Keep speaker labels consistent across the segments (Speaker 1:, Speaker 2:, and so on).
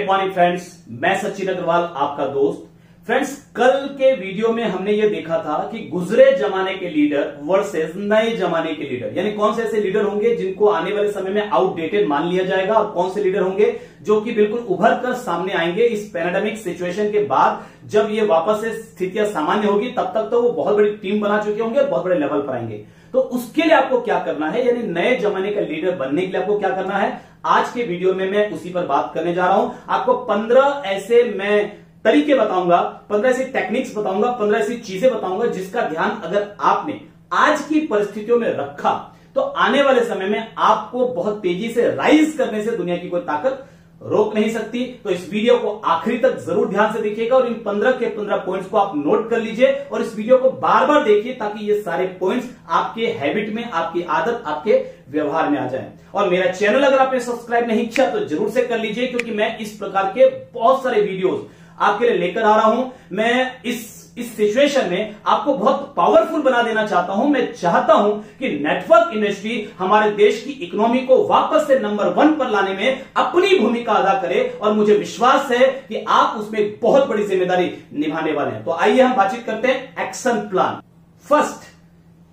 Speaker 1: Great morning friends, मैं सचिन अग्रवाल आपका दोस्त। फ्रेंड्स, कल के वीडियो में हमने ये देखा था कि गुजरे जमाने के लीडर वर्सेस नए जमाने के लीडर, यानी कौन से ऐसे लीडर होंगे जिनको आने वाले समय में आउटडेटेड मान लिया जाएगा और कौन से लीडर होंगे जो कि बिल्कुल उभर कर सामने आएंगे इस पैराडामिक सिचुएशन के बाद। जब ये वापस से स्थितियां सामान्य होगी तब तक तो वो बहुत बड़ी टीम बना चुके होंगे और बहुत बड़े लेवल पर आएंगे। तो उसके लिए आपको क्या करना है, यानी नए जमाने का लीडर बनने के लिए आपको क्या करना है, आज के वीडियो में मैं उसी पर बात करने जा रहा हूं। आपको 15 ऐसे मैं तरीके बताऊंगा, 15 ऐसी टेक्निक्स बताऊंगा, 15 ऐसी चीजें बताऊंगा जिसका ध्यान अगर आपने आज की परिस्थितियों में रखा तो आने वाले समय में आपको बहुत तेजी से राइज करने से दुनिया की कोई ताकत रोक नहीं सकती। तो इस वीडियो को आखिरी तक जरूर ध्यान से देखिएगा और इन 15 के 15 पॉइंट्स को आप नोट कर लीजिए और इस वीडियो को बार बार देखिए ताकि ये सारे पॉइंट्स आपके हैबिट में, आपकी आदत, आपके व्यवहार में आ जाए। और मेरा चैनल अगर आपने सब्सक्राइब नहीं किया तो जरूर से कर लीजिए, क्योंकि मैं इस प्रकार के बहुत सारे वीडियोस आपके लिए लेकर आ रहा हूं। मैं इस सिचुएशन में आपको बहुत पावरफुल बना देना चाहता हूं। मैं चाहता हूं कि नेटवर्क इंडस्ट्री हमारे देश की इकोनॉमी को वापस से नंबर 1 पर लाने में अपनी भूमिका अदा करे और मुझे विश्वास है कि आप उसमें एक बहुत बड़ी जिम्मेदारी निभाने वाले हैं। तो आइए हम बातचीत करते हैं action plan. First,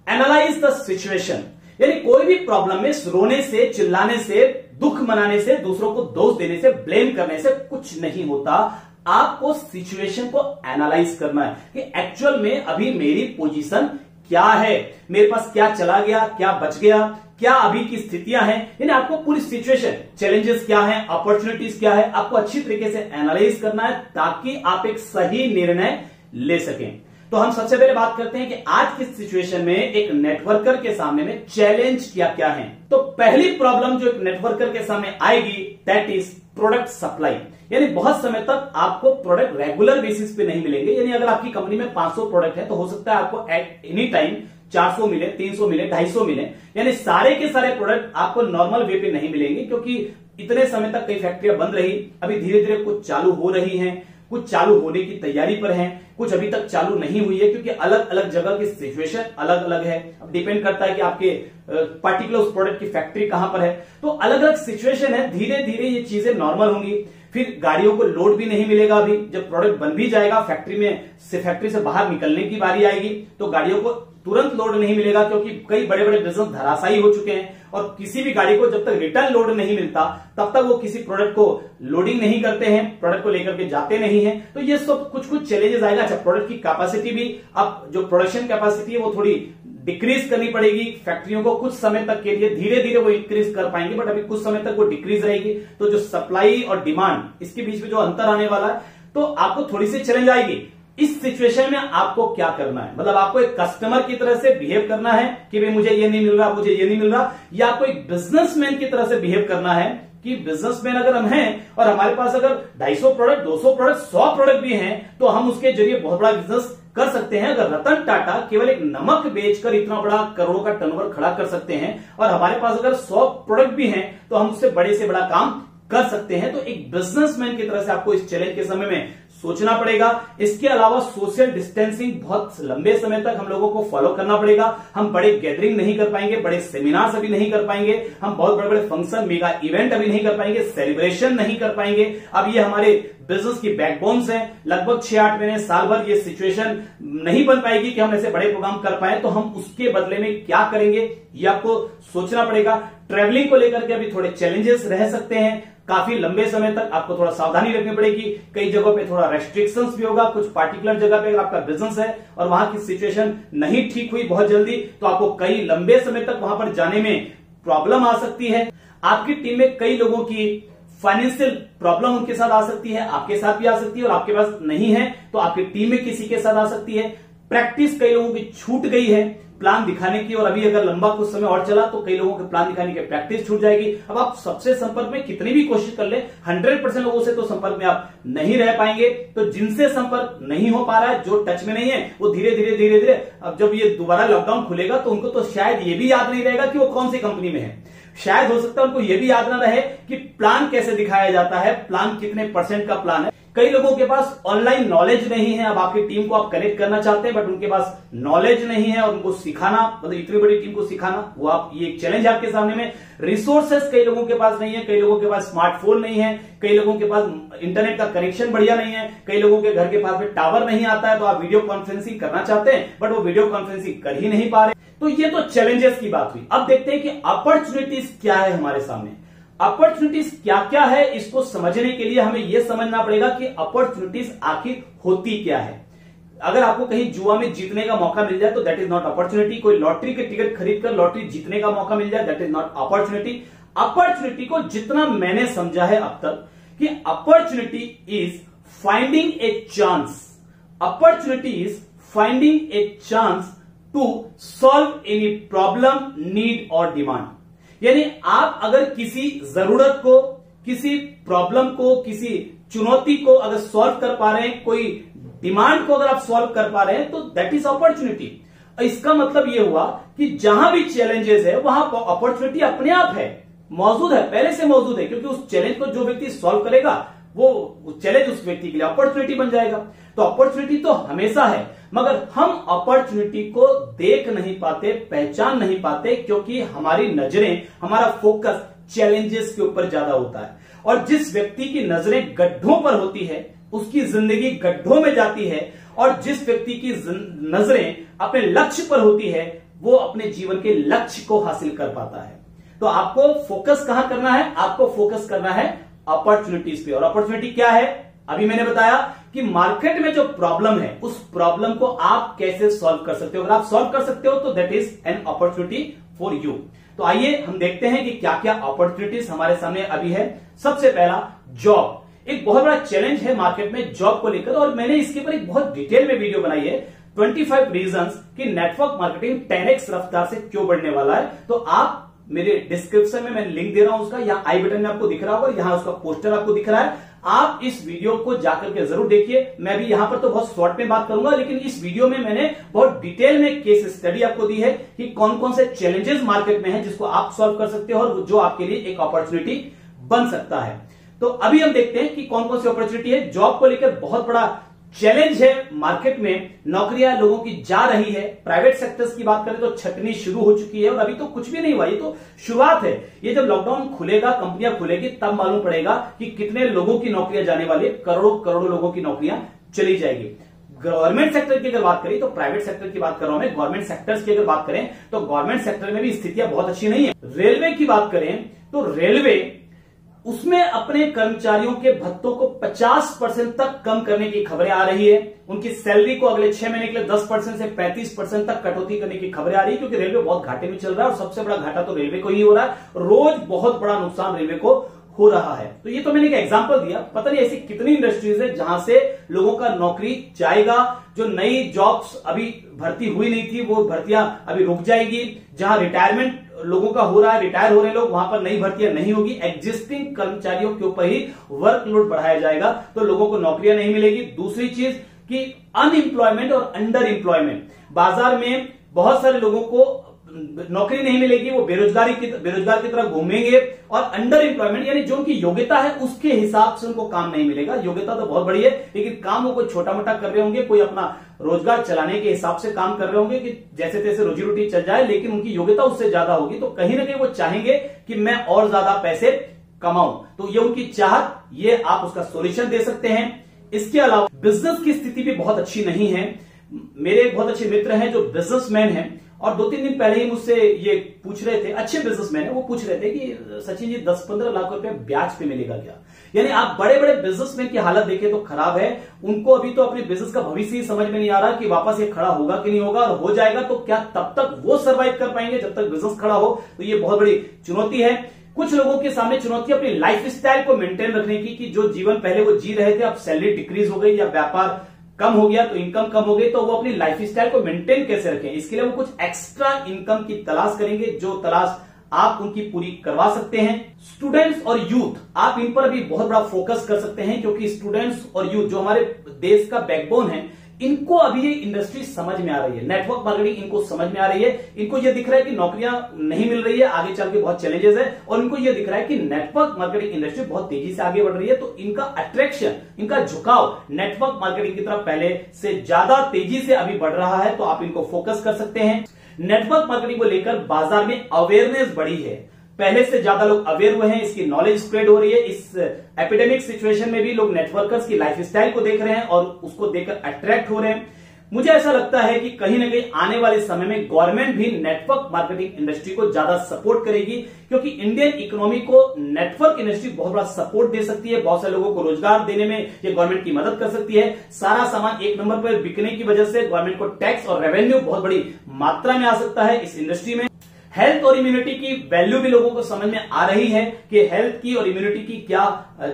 Speaker 1: analyse the situation, यानी कोई भी प्रॉब्लम में रोने से, चिल्लाने से, दुख मनाने से, दूसरों को दोष देने से, ब्लेम करने से कुछ नहीं होता। आपको सिचुएशन को एनालाइज करना है कि एक्चुअल में अभी मेरी पोजीशन क्या है, मेरे पास क्या चला गया, क्या बच गया, क्या अभी की स्थितियां हैं। यानी आपको पूरी सिचुएशन, चैलेंजेस क्या है, अपॉर्चुनिटीज क्या है, आपको अच्छी तरीके से एनालाइज करना है ताकि आप एक सही निर्णय ले सकें। तो हम सबसे पहले बात करते हैं कि आज की सिचुएशन में एक नेटवर्कर के सामने में चैलेंज क्या क्या है। तो पहली प्रॉब्लम जो एक नेटवर्कर के सामने आएगी दैट इज प्रोडक्ट सप्लाई, यानी बहुत समय तक आपको प्रोडक्ट रेगुलर बेसिस पे नहीं मिलेंगे। यानी अगर आपकी कंपनी में 500 प्रोडक्ट है तो हो सकता है आपको एट एनी टाइम 400 मिले, 300 मिले, 250 मिले, यानी सारे के सारे प्रोडक्ट आपको नॉर्मल वे पे नहीं मिलेंगे, क्योंकि इतने समय तक कई फैक्ट्रियां बंद रही, अभी धीरे धीरे कुछ चालू हो रही हैं, कुछ चालू होने की तैयारी पर हैं, कुछ अभी तक चालू नहीं हुई है, क्योंकि अलग अलग जगह की सिचुएशन अलग अलग है। अब डिपेंड करता है कि आपके पार्टिकुलर उस प्रोडक्ट की फैक्ट्री कहां पर है, तो अलग अलग सिचुएशन है। धीरे धीरे ये चीजें नॉर्मल होंगी। फिर गाड़ियों को लोड भी नहीं मिलेगा। अभी जब प्रोडक्ट बन भी जाएगा, फैक्ट्री से बाहर निकलने की बारी आएगी तो गाड़ियों को तुरंत लोड नहीं मिलेगा, क्योंकि कई बड़े बड़े बिजनेस धराशायी हो चुके हैं और किसी भी गाड़ी को जब तक रिटर्न लोड नहीं मिलता तब तक वो किसी प्रोडक्ट को लोडिंग नहीं करते हैं, प्रोडक्ट को लेकर के जाते नहीं है। तो ये सब कुछ चैलेंजेस आएगा। अच्छा, प्रोडक्ट की कैपेसिटी भी, अब जो प्रोडक्शन कैपेसिटी है वो थोड़ी डिक्रीज करनी पड़ेगी फैक्ट्रियों को कुछ समय तक के लिए। धीरे धीरे वो इंक्रीज कर पाएंगे, बट अभी कुछ समय तक वो डिक्रीज रहेगी। तो जो सप्लाई और डिमांड, इसके बीच में जो अंतर आने वाला है, तो आपको थोड़ी सी चैलेंज आएगी। इस सिचुएशन में आपको क्या करना है, मतलब आपको एक कस्टमर की तरह से बिहेव करना है कि भाई मुझे ये नहीं मिल रहा, मुझे ये नहीं मिल रहा, या आपको एक बिजनेसमैन की तरह से बिहेव करना है कि बिजनेसमैन अगर हम हैं और हमारे पास अगर 250 प्रोडक्ट, 200 प्रोडक्ट, 100 प्रोडक्ट भी हैं तो हम उसके जरिए बहुत बड़ा बिजनेस कर सकते हैं। अगर रतन टाटा केवल एक नमक बेचकर इतना बड़ा करोड़ों का टर्नओवर खड़ा कर सकते हैं और हमारे पास अगर 100 प्रोडक्ट भी हैं तो हम उससे बड़े से बड़ा काम कर सकते हैं। तो एक बिजनेसमैन की तरह से आपको इस चैलेंज के समय में सोचना पड़ेगा। इसके अलावा सोशल डिस्टेंसिंग बहुत लंबे समय तक हम लोगों को फॉलो करना पड़ेगा। हम बड़े गैदरिंग नहीं कर पाएंगे, बड़े सेमिनार्स अभी नहीं कर पाएंगे, हम बहुत बड़े बड़े फंक्शन, मेगा इवेंट अभी नहीं कर पाएंगे, सेलिब्रेशन नहीं कर पाएंगे। अब ये हमारे बिजनेस की बैकबोन्स हैं। लगभग 6-8 महीने, साल भर ये सिचुएशन नहीं बन पाएगी कि हम ऐसे बड़े प्रोग्राम कर पाए। तो हम उसके बदले में क्या करेंगे ये आपको सोचना पड़ेगा। ट्रेवलिंग को लेकर के अभी थोड़े चैलेंजेस रह सकते हैं। काफी लंबे समय तक आपको थोड़ा सावधानी रखनी पड़ेगी। कई जगहों पे थोड़ा रेस्ट्रिक्शंस भी होगा। कुछ पार्टिकुलर जगह पे अगर आपका बिजनेस है और वहां की सिचुएशन नहीं ठीक हुई बहुत जल्दी, तो आपको कई लंबे समय तक वहां पर जाने में प्रॉब्लम आ सकती है। आपकी टीम में कई लोगों की फाइनेंशियल प्रॉब्लम उनके साथ आ सकती है, आपके साथ भी आ सकती है, और आपके पास नहीं है तो आपकी टीम में किसी के साथ आ सकती है। प्रैक्टिस कई लोगों की छूट गई है प्लान दिखाने की, और अभी अगर लंबा कुछ समय और चला तो कई लोगों के प्लान दिखाने की प्रैक्टिस छूट जाएगी। अब आप सबसे संपर्क में कितनी भी कोशिश कर ले, 100% लोगों से तो संपर्क में आप नहीं रह पाएंगे। तो जिनसे संपर्क नहीं हो पा रहा है, जो टच में नहीं है, वो धीरे धीरे अब जब ये दोबारा लॉकडाउन खुलेगा तो उनको तो शायद ये भी याद नहीं रहेगा कि वो कौन सी कंपनी में है। शायद हो सकता है उनको ये भी याद ना रहे कि प्लान कैसे दिखाया जाता है, प्लान कितने % का प्लान है। कई लोगों के पास ऑनलाइन नॉलेज नहीं है। अब आपकी टीम को आप कनेक्ट करना चाहते हैं बट उनके पास नॉलेज नहीं है और उनको सिखाना, मतलब इतनी बड़ी टीम को सिखाना, वो आप, ये एक चैलेंज है आपके सामने में। रिसोर्सेस कई लोगों के पास नहीं है, कई लोगों के पास स्मार्टफोन नहीं है, कई लोगों के पास इंटरनेट का कनेक्शन बढ़िया नहीं है, कई लोगों के घर के पास में टावर नहीं आता है। तो आप वीडियो कॉन्फ्रेंसिंग करना चाहते हैं बट वो वीडियो कॉन्फ्रेंसिंग कर ही नहीं पा रहे। तो ये तो चैलेंजेस की बात हुई। अब देखते हैं कि अपॉर्चुनिटीज क्या है हमारे सामने। अपॉर्चुनिटीज क्या क्या है, इसको समझने के लिए हमें यह समझना पड़ेगा कि अपॉर्चुनिटीज आखिर होती क्या है। अगर आपको कहीं जुआ में जीतने का मौका मिल जाए तो दैट इज नॉट अपॉर्चुनिटी। कोई लॉटरी के टिकट खरीदकर लॉटरी जीतने का मौका मिल जाए, that is not opportunity. Opportunity को जितना मैंने समझा है अब तक कि opportunity is finding a chance, opportunity is finding a chance to solve any problem, need और डिमांड। यानी आप अगर किसी जरूरत को, किसी प्रॉब्लम को, किसी चुनौती को अगर सॉल्व कर पा रहे हैं, कोई डिमांड को अगर आप सॉल्व कर पा रहे हैं तो दैट इज अपॉर्चुनिटी। इसका मतलब यह हुआ कि जहां भी चैलेंजेस है वहां अपॉर्चुनिटी अपने आप है, मौजूद है, पहले से मौजूद है, क्योंकि उस चैलेंज को जो व्यक्ति सॉल्व करेगा वो चैलेंज उस व्यक्ति के लिए अपॉर्चुनिटी बन जाएगा। तो अपॉर्चुनिटी तो हमेशा है, मगर हम अपॉर्चुनिटी को देख नहीं पाते, पहचान नहीं पाते, क्योंकि हमारी नजरें, हमारा फोकस चैलेंजेस के ऊपर ज्यादा होता है। और जिस व्यक्ति की नजरें गड्ढों पर होती है उसकी जिंदगी गड्ढों में जाती है, और जिस व्यक्ति की नजरें अपने लक्ष्य पर होती है वो अपने जीवन के लक्ष्य को हासिल कर पाता है। तो आपको फोकस कहां करना है? आपको फोकस करना है अपॉर्चुनिटीज पे। और अपॉर्चुनिटी क्या है? अभी मैंने बताया कि मार्केट में जो प्रॉब्लम है उस प्रॉब्लम को आप कैसे सॉल्व कर सकते हो। अगर आप सॉल्व कर सकते हो तो that is an opportunity for you. तो आइए हम देखते हैं कि क्या क्या अपॉर्चुनिटीज हमारे सामने अभी है। सबसे पहला, जॉब। एक बहुत बड़ा चैलेंज है मार्केट में जॉब को लेकर, और मैंने इसके ऊपर एक बहुत डिटेल में वीडियो बनाई है, 25 रीजंस कि नेटवर्क मार्केटिंग 10x रफ्तार से क्यों बढ़ने वाला है। तो आप मेरे डिस्क्रिप्शन में मैं लिंक दे रहा हूं उसका, यहां आई बटन में आपको दिख रहा होगा, यहां उसका पोस्टर आपको दिख रहा है। आप इस वीडियो को जाकर के जरूर देखिए। मैं भी यहां पर तो बहुत शॉर्ट में बात करूंगा, लेकिन इस वीडियो में मैंने बहुत डिटेल में केस स्टडी आपको दी है कि कौन कौन से चैलेंजेस मार्केट में हैं जिसको आप सॉल्व कर सकते हो और जो आपके लिए एक अपॉर्चुनिटी बन सकता है। तो अभी हम देखते हैं कि कौन कौन सी अपॉर्चुनिटी है। जॉब को लेकर बहुत बड़ा चैलेंज है मार्केट में, नौकरियां लोगों की जा रही है। प्राइवेट सेक्टर्स की बात करें तो छटनी शुरू हो चुकी है और अभी तो कुछ भी नहीं हुआ, ये तो शुरुआत है। ये जब लॉकडाउन खुलेगा, कंपनियां खुलेगी, तब मालूम पड़ेगा कि कितने लोगों की नौकरियां जाने वाली है। करोड़ों करोड़ों लोगों की नौकरियां चली जाएगी। गवर्नमेंट सेक्टर की अगर बात करें तो प्राइवेट सेक्टर की बात कर रहा हूं मैं, गवर्नमेंट सेक्टर्स की अगर बात करें तो गवर्नमेंट सेक्टर में भी स्थितियां बहुत अच्छी नहीं है। रेलवे की बात करें तो रेलवे उसमें अपने कर्मचारियों के भत्तों को 50% तक कम करने की खबरें आ रही है। उनकी सैलरी को अगले 6 महीने के लिए 10% से 35% तक कटौती करने की खबरें आ रही है, क्योंकि रेलवे बहुत घाटे में चल रहा है और सबसे बड़ा घाटा तो रेलवे को ही हो रहा है। रोज बहुत बड़ा नुकसान रेलवे को हो रहा है। तो ये तो मैंने एक एग्जांपल दिया, पता नहीं ऐसी कितनी इंडस्ट्रीज है जहां से लोगों का नौकरी जाएगा। जो नई जॉब्स अभी भर्ती हुई नहीं थी वो भर्तियां अभी रुक जाएगी। जहां रिटायरमेंट लोगों का हो रहा है, रिटायर हो रहे लोग, वहां पर नई भर्तियां नहीं होगी। एग्जिस्टिंग कर्मचारियों के ऊपर ही वर्कलोड बढ़ाया जाएगा, तो लोगों को नौकरियां नहीं मिलेगी। दूसरी चीज कि अनएम्प्लॉयमेंट और अंडर एम्प्लॉयमेंट, बाजार में बहुत सारे लोगों को नौकरी नहीं मिलेगी, वो बेरोजगार की तरह घूमेंगे। और अंडर एम्प्लॉयमेंट यानी जो उनकी योग्यता है उसके हिसाब से उनको काम नहीं मिलेगा। योग्यता तो बहुत बड़ी है लेकिन काम वो कोई छोटा मोटा कर रहे होंगे, कोई अपना रोजगार चलाने के हिसाब से काम कर रहे होंगे कि जैसे तैसे रोजी रोटी चल जाए, लेकिन उनकी योग्यता उससे ज्यादा होगी। तो कहीं ना कहीं वो चाहेंगे कि मैं और ज्यादा पैसे कमाऊं। तो ये उनकी चाहत, ये आप उसका सोल्यूशन दे सकते हैं। इसके अलावा बिजनेस की स्थिति भी बहुत अच्छी नहीं है। मेरे बहुत अच्छे मित्र हैं जो बिजनेसमैन हैं, और 2-3 दिन पहले ही मुझसे ये पूछ रहे थे, अच्छे बिजनेसमैन है, वो पूछ रहे थे कि सचिन जी 10-15 लाख रुपए ब्याज पे मिलेगा क्या। यानी आप बड़े बड़े बिजनेसमैन की हालत देखें तो खराब है। उनको अभी तो अपने बिजनेस का भविष्य ही समझ में नहीं आ रहा कि वापस ये खड़ा होगा कि नहीं होगा, और हो जाएगा तो क्या तब तक वो सर्वाइव कर पाएंगे जब तक बिजनेस खड़ा हो। तो ये बहुत बड़ी चुनौती है। कुछ लोगों के सामने चुनौती अपनी लाइफ स्टाइल को मेंटेन रखने की, कि जो जीवन पहले वो जी रहे थे अब सैलरी डिक्रीज हो गई या व्यापार कम हो गया तो इनकम कम हो गई, तो वो अपनी लाइफ स्टाइल को मेंटेन कैसे रखें। इसके लिए वो कुछ एक्स्ट्रा इनकम की तलाश करेंगे, जो तलाश आप उनकी पूरी करवा सकते हैं। स्टूडेंट्स और यूथ, आप इन पर भी बहुत बड़ा फोकस कर सकते हैं, क्योंकि स्टूडेंट्स और यूथ जो हमारे देश का बैकबोन है, इनको अभी ये इंडस्ट्री समझ में आ रही है, नेटवर्क मार्केटिंग इनको समझ में आ रही है। इनको ये दिख रहा है कि नौकरियां नहीं मिल रही है, आगे चल के बहुत चैलेंजेस है, और इनको ये दिख रहा है कि नेटवर्क मार्केटिंग इंडस्ट्री बहुत तेजी से आगे बढ़ रही है। तो इनका अट्रैक्शन, इनका झुकाव नेटवर्क मार्केटिंग की तरफ पहले से ज्यादा तेजी से अभी बढ़ रहा है। तो आप इनको फोकस कर सकते हैं। नेटवर्क मार्केटिंग को लेकर बाजार में अवेयरनेस बढ़ी है, पहले से ज्यादा लोग अवेयर हुए हैं, इसकी नॉलेज स्प्रेड हो रही है। इस एपिडेमिक सिचुएशन में भी लोग नेटवर्कर्स की लाइफस्टाइल को देख रहे हैं और उसको देखकर अट्रैक्ट हो रहे हैं। मुझे ऐसा लगता है कि कहीं ना कहीं आने वाले समय में गवर्नमेंट भी नेटवर्क मार्केटिंग इंडस्ट्री को ज्यादा सपोर्ट करेगी, क्योंकि इंडियन इकोनॉमी को नेटवर्क इंडस्ट्री बहुत बड़ा सपोर्ट दे सकती है। बहुत सारे लोगों को रोजगार देने में ये गवर्नमेंट की मदद कर सकती है। सारा सामान एक नंबर पर बिकने की वजह से गवर्नमेंट को टैक्स और रेवेन्यू बहुत बड़ी मात्रा में आ सकता है इस इंडस्ट्री में। हेल्थ और इम्यूनिटी की वैल्यू भी लोगों को समझ में आ रही है कि हेल्थ की और इम्यूनिटी की क्या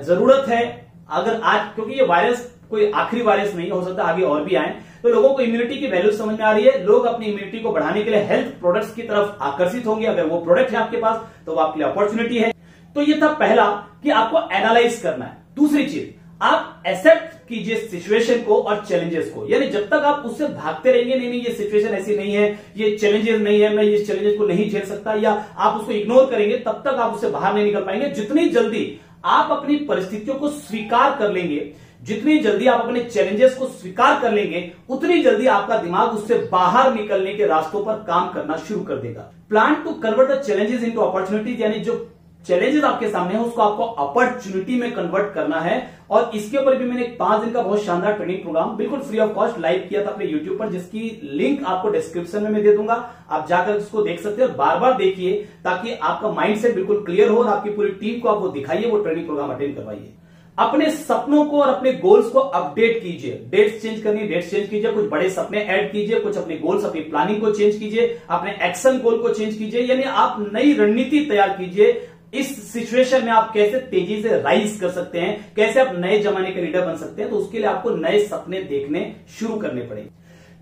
Speaker 1: जरूरत है। अगर आज, क्योंकि ये वायरस कोई आखिरी वायरस नहीं हो सकता, आगे और भी आए, तो लोगों को इम्यूनिटी की वैल्यू समझ में आ रही है। लोग अपनी इम्यूनिटी को बढ़ाने के लिए हेल्थ प्रोडक्ट्स की तरफ आकर्षित होंगे। अगर वो प्रोडक्ट है आपके पास तो वो आपके लिए अपॉर्चुनिटी है। तो ये था पहला कि आपको एनालाइज करना है। दूसरी चीज, आप एक्सेप्ट कीजिए सिचुएशन को और चैलेंजेस को, यानी जब तक आप उससे भागते रहेंगे, नहीं ये सिचुएशन ऐसी नहीं है, ये चैलेंजेस नहीं है, मैं ये चैलेंजेस को नहीं झेल सकता, या आप उसको इग्नोर करेंगे, तब तक आप उससे बाहर नहीं निकल पाएंगे। जितनी जल्दी आप अपनी परिस्थितियों को स्वीकार कर लेंगे, जितनी जल्दी आप अपने चैलेंजेस को स्वीकार कर लेंगे, उतनी जल्दी आपका दिमाग उससे बाहर निकलने के रास्तों पर काम करना शुरू कर देगा। Plan to convert the challenges into opportunities, यानी जो चैलेंजेस आपके सामने है उसको आपको अपॉर्चुनिटी में कन्वर्ट करना है। और इसके ऊपर भी मैंने एक 5 दिन का बहुत शानदार ट्रेनिंग प्रोग्राम बिल्कुल फ्री ऑफ कॉस्ट लाइव किया था अपने यूट्यूब पर, जिसकी लिंक आपको डिस्क्रिप्शन में मैं दे दूंगा। आप जाकर उसको देख सकते हैं और बार बार देखिए, ताकि आपका माइंडसेट बिल्कुल क्लियर हो और आपकी पूरी टीम को आप वो दिखाइए, वो ट्रेनिंग प्रोग्राम अटेंड करवाइए। अपने सपनों को और अपने गोल्स को अपडेट कीजिए। डेट्स चेंज करनी है, डेट्स चेंज कीजिए, कुछ बड़े सपने ऐड कीजिए, कुछ अपने गोल्स, अपनी प्लानिंग को चेंज कीजिए, अपने एक्शन गोल को चेंज कीजिए, यानी आप नई रणनीति तैयार कीजिए। इस सिचुएशन में आप कैसे तेजी से राइज कर सकते हैं, कैसे आप नए जमाने के लीडर बन सकते हैं, तो उसके लिए आपको नए सपने देखने शुरू करने पड़ेंगे।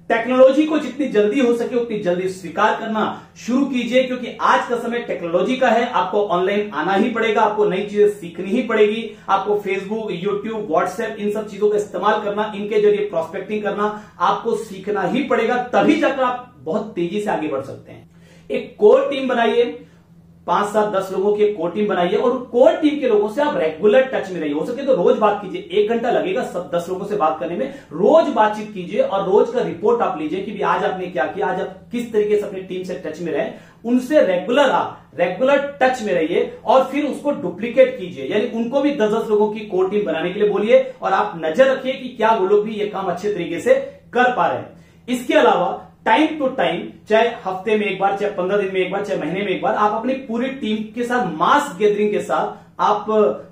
Speaker 1: टेक्नोलॉजी को जितनी जल्दी हो सके उतनी जल्दी स्वीकार करना शुरू कीजिए, क्योंकि आज का समय टेक्नोलॉजी का है। आपको ऑनलाइन आना ही पड़ेगा, आपको नई चीजें सीखनी ही पड़ेगी। आपको फेसबुक, यूट्यूब, व्हाट्सएप, इन सब चीजों का इस्तेमाल करना, इनके जरिए प्रोस्पेक्टिंग करना आपको सीखना ही पड़ेगा। तभी जाकर आप बहुत तेजी से आगे बढ़ सकते हैं। एक कोर टीम बनाइए, 5, 7, 10 लोगों की एक कोर टीम बनाइए, और कोर टीम के लोगों से आप रेगुलर टच में रहिए। हो सके तो रोज बात कीजिए, 1 घंटा लगेगा सब 10 लोगों से बात करने में। रोज बातचीत कीजिए और रोज का रिपोर्ट आप लीजिए कि भी आज आपने क्या किया, आज आप किस तरीके से अपनी टीम से टच में रहे। उनसे रेगुलर टच में रहिए और फिर उसको डुप्लीकेट कीजिए, यानी उनको भी 10-10 लोगों की कोर टीम बनाने के लिए बोलिए, और आप नजर रखिए कि क्या वो लोग भी ये काम अच्छे तरीके से कर पा रहे हैं। इसके अलावा टाइम टू टाइम, चाहे हफ्ते में एक बार, चाहे 15 दिन में एक बार, चाहे महीने में एक बार, आप अपनी पूरी टीम के साथ मास गैदरिंग के साथ आप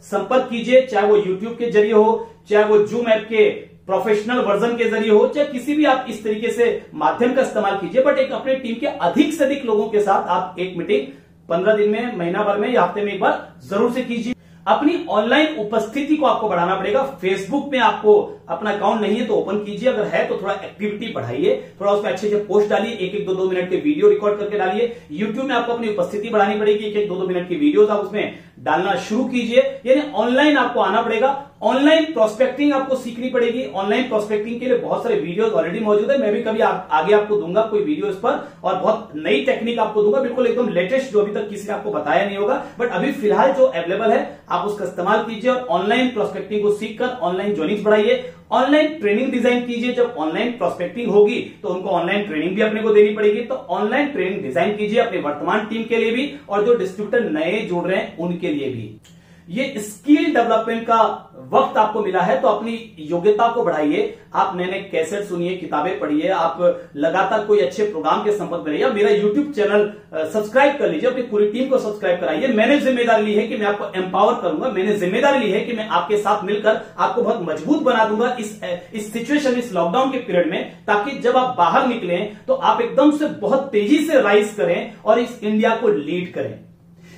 Speaker 1: संपर्क कीजिए, चाहे वो यूट्यूब के जरिए हो, चाहे वो जूम ऐप के प्रोफेशनल वर्जन के जरिए हो, चाहे किसी भी आप इस तरीके से माध्यम का इस्तेमाल कीजिए। बट एक अपनी टीम के अधिक से अधिक लोगों के साथ आप एक मीटिंग 15 दिन में, महीना भर में या हफ्ते में एक बार जरूर से कीजिए। अपनी ऑनलाइन उपस्थिति को आपको बढ़ाना पड़ेगा। फेसबुक में आपको अपना अकाउंट नहीं है तो ओपन कीजिए, अगर है तो थोड़ा एक्टिविटी बढ़ाइए, थोड़ा उसमें अच्छे से पोस्ट डालिए, 1-1, 2-2 मिनट के वीडियो रिकॉर्ड करके डालिए। यूट्यूब में आपको अपनी उपस्थिति बढ़ानी पड़ेगी, 1-1, 2-2 मिनट की वीडियोस आप उसमें डालना शुरू कीजिए, यानी ऑनलाइन आपको आना पड़ेगा। ऑनलाइन प्रोस्पेक्टिंग आपको सीखनी पड़ेगी। ऑनलाइन प्रोस्पेक्टिंग के लिए बहुत सारे वीडियोस ऑलरेडी मौजूद है, मैं भी कभी आगे आपको दूंगा कोई वीडियो इस पर, और बहुत नई टेक्निक आपको दूंगा, बिल्कुल एकदम लेटेस्ट, जो अभी तक किसी ने आपको बताया नहीं होगा। बट अभी फिलहाल जो अवेलेबल है आप उसका इस्तेमाल कीजिए और ऑनलाइन प्रोस्पेक्टिंग को सीखकर ऑनलाइन ज्वाइनिंग बढ़ाइए। ऑनलाइन ट्रेनिंग डिजाइन कीजिए। जब ऑनलाइन प्रोस्पेक्टिंग होगी तो उनको ऑनलाइन ट्रेनिंग भी अपने को देनी पड़ेगी, तो ऑनलाइन ट्रेनिंग डिजाइन कीजिए अपने वर्तमान टीम के लिए भी और जो डिस्ट्रीब्यूटर नए जुड़ रहे हैं उनके लिए भी। ये स्किल डेवलपमेंट का वक्त आपको मिला है तो अपनी योग्यता को बढ़ाइए। आप नए नए कैसेट सुनिए, किताबें पढ़िए, आप लगातार कोई अच्छे प्रोग्राम के संपर्क में रहिए। मेरा यूट्यूब चैनल सब्सक्राइब कर लीजिए, अपनी पूरी टीम को सब्सक्राइब कराइए। मैंने जिम्मेदारी ली है कि मैं आपको एम्पावर करूंगा, मैंने जिम्मेदारी ली है कि मैं आपके साथ मिलकर आपको बहुत मजबूत बना दूंगा इस सिचुएशन, इस लॉकडाउन के पीरियड में, ताकि जब आप बाहर निकलें तो आप एकदम से बहुत तेजी से राइज करें और इस इंडिया को लीड करें।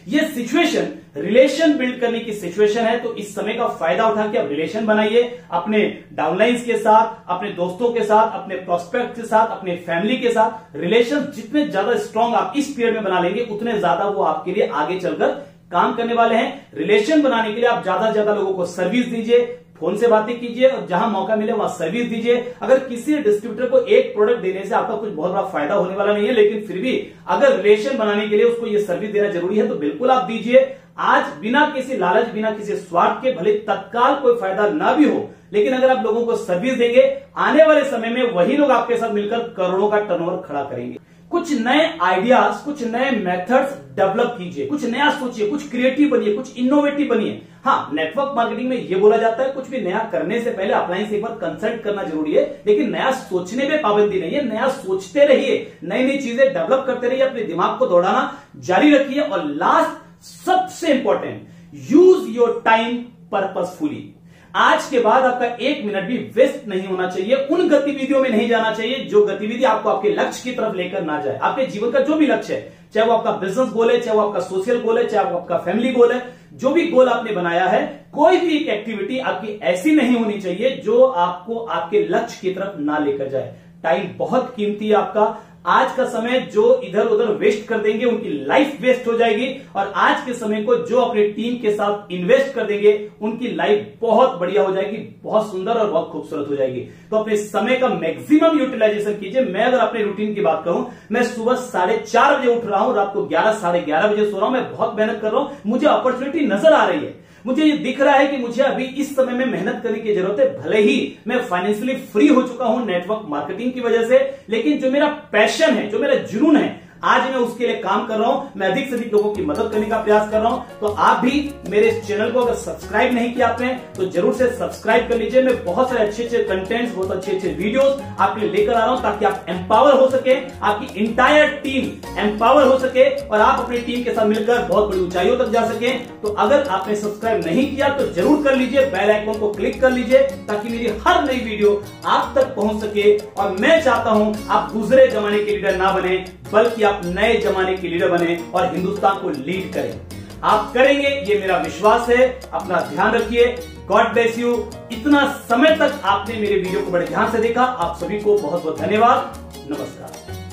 Speaker 1: ये सिचुएशन रिलेशन बिल्ड करने की सिचुएशन है, तो इस समय का फायदा उठा के आप रिलेशन बनाइए अपने डाउनलाइंस के साथ, अपने दोस्तों के साथ, अपने प्रोस्पेक्ट के साथ, अपने फैमिली के साथ। रिलेशन जितने ज्यादा स्ट्रांग आप इस पीरियड में बना लेंगे उतने ज्यादा वो आपके लिए आगे चलकर काम करने वाले हैं। रिलेशन बनाने के लिए आप ज्यादा से ज्यादा लोगों को सर्विस दीजिए, फोन से बातें कीजिए और जहां मौका मिले वहां सर्विस दीजिए। अगर किसी डिस्ट्रीब्यूटर को एक प्रोडक्ट देने से आपका कुछ बहुत बड़ा फायदा होने वाला नहीं है, लेकिन फिर भी अगर रिलेशन बनाने के लिए उसको ये सर्विस देना जरूरी है तो बिल्कुल आप दीजिए। आज बिना किसी लालच, बिना किसी स्वार्थ के, भले तत्काल कोई फायदा ना भी हो, लेकिन अगर आप लोगों को सर्विस देंगे, आने वाले समय में वही लोग आपके साथ मिलकर करोड़ों का टर्नओवर खड़ा करेंगे। कुछ नए आइडियाज, कुछ नए मेथड्स डेवलप कीजिए, कुछ नया सोचिए, कुछ क्रिएटिव बनिए, कुछ इनोवेटिव बनिए। हाँ, नेटवर्क मार्केटिंग में यह बोला जाता है कुछ भी नया करने से पहले अपलाइन से एक बार कंसल्ट करना जरूरी है, लेकिन नया सोचने में पाबंदी नहीं है। नया सोचते रहिए, नई नई चीजें डेवलप करते रहिए, अपने दिमाग को दौड़ाना जारी रखिए। और लास्ट, सबसे important, use your time purposefully. आज के बाद आपका 1 मिनट भी वेस्ट नहीं होना चाहिए, उन गतिविधियों में नहीं जाना चाहिए जो गतिविधि आपको आपके लक्ष्य की तरफ लेकर ना जाए। आपके जीवन का जो भी लक्ष्य है, चाहे वो आपका बिजनेस गोल है, चाहे वो आपका सोशल गोल है, चाहे वो आपका फैमिली गोल है, जो भी गोल आपने बनाया है, कोई भी एक एक्टिविटी आपकी ऐसी नहीं होनी चाहिए जो आपको आपके लक्ष्य की तरफ ना लेकर जाए। टाइम बहुत कीमती है आपका। आज का समय जो इधर उधर वेस्ट कर देंगे उनकी लाइफ वेस्ट हो जाएगी, और आज के समय को जो अपनी टीम के साथ इन्वेस्ट कर देंगे उनकी लाइफ बहुत बढ़िया हो जाएगी, बहुत सुंदर और बहुत खूबसूरत हो जाएगी। तो अपने समय का मैक्सिमम यूटिलाइजेशन कीजिए। मैं अगर अपने रूटीन की बात करूं, मैं सुबह 4:30 बजे उठ रहा हूं, रात को 11 साढ़े 11 बजे सो रहा हूं। मैं बहुत मेहनत कर रहा हूं, मुझे अपॉर्चुनिटी नजर आ रही है, मुझे ये दिख रहा है कि मुझे अभी इस समय में मेहनत करने की जरूरत है। भले ही मैं फाइनेंशियली फ्री हो चुका हूं नेटवर्क मार्केटिंग की वजह से, लेकिन जो मेरा पैशन है, जो मेरा जुनून है, आज मैं उसके लिए काम कर रहा हूं। मैं अधिक से अधिक लोगों की मदद करने का प्रयास कर रहा हूं। तो आप भी मेरे इस चैनल को अगर सब्सक्राइब नहीं किया आपने तो जरूर से सब्सक्राइब कर लीजिए। मैं बहुत सारे अच्छे अच्छे कंटेंट्स, बहुत अच्छे अच्छे वीडियोस आपके लिए लेकर आ रहा हूं, ताकि आप एम्पावर हो सके, आपकी इंटायर टीम एम्पावर हो सके और आप अपनी टीम के साथ मिलकर बहुत बड़ी ऊंचाइयों तक जा सके। तो अगर आपने सब्सक्राइब नहीं किया तो जरूर कर लीजिए, बेल आइकन को क्लिक कर लीजिए, ताकि मेरी हर नई वीडियो आप तक पहुंच सके। और मैं चाहता हूं आप दूसरे जमाने के लीडर ना बने, बल्कि आप नए जमाने के लीडर बने और हिंदुस्तान को लीड करें। आप करेंगे, ये मेरा विश्वास है। अपना ध्यान रखिए। God bless you. इतना समय तक आपने मेरे वीडियो को बड़े ध्यान से देखा, आप सभी को बहुत बहुत धन्यवाद। नमस्कार।